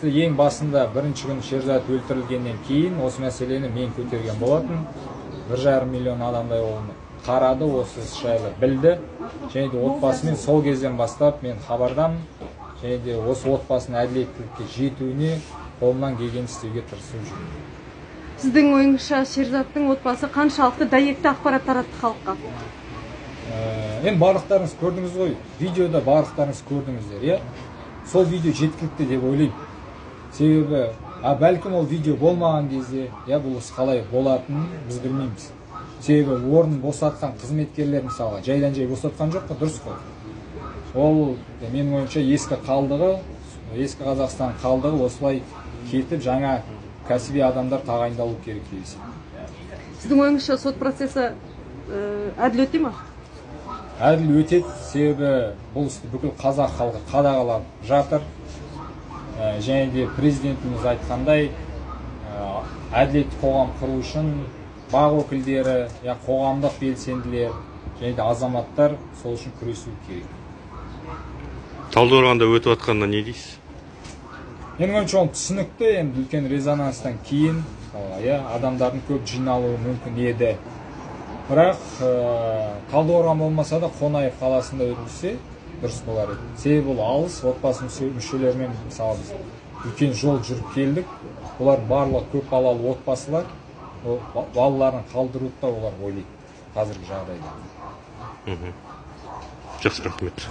тіпті ең басында бірінші күні Шерзат өлтірілгеннен кейін осы мәселені мен көтерген болатын. 1,5 миллион адамдай оны қарады, осы іс жайлы білді. Және де отбасымен сол кезден бастап мен хабардамын. Және де осы отбасының әділеттілікке жетуіне қолымнан келгенін істеуге тырысып жүрмін. Сіздің ойыңызша Шерзаттың отбасы қаншалықты дәйекті ақпарат таратты халыққа? Енді барлықтарыңыз көрдіңіз ғой, видеода барлықтарыңыз көрдіңіздер, иә? Сол видео жеткілікті деп ойлаймын. Себебі, бәлкім ол видео болмаған кезде, бұл іс қалай болатынын біз білмейміз. Себебі орнын босатқан қызметкерлер мысалға жайдан жай босатқан жоқ па, дұрыс қой. Ол менің ойымша ескі қалдығы, ескі Қазақстан қалдығы осылай кетіп жаңа кәсіби адамдар тағайындалу керек деп есептеймін. Сіздің ойыңызша сот процесі әділ өте ме? Әділ өтеді, себебі бұл істі бүкіл қазақ халқы қадағалап жатыр. Және де президентіміз айтқандай, әділетті қоғам құру үшін бақ өкілдері, қоғамдық белсенділер және де азаматтар сол үшін күресу керек. Талдықорғанда өтіп жатқанына не дейсіз? Менің ойымша ол түсінікті, енді үлкен резонанстан кейін адамдардың көп жиналуы мүмкін еді. Бірақ Талдықорған болмаса да Қонаев қаласында өтілсе дұрыс болар еді. Себебі бұл алыс, отбасы мүшелерімен мысалы біз үлкен жол жүріп келдік. Олар барлық көп балалы отбасылар, балаларын қалдыруды да олар ойлайды қазіргі жағдайда. Жақсы, рахмет.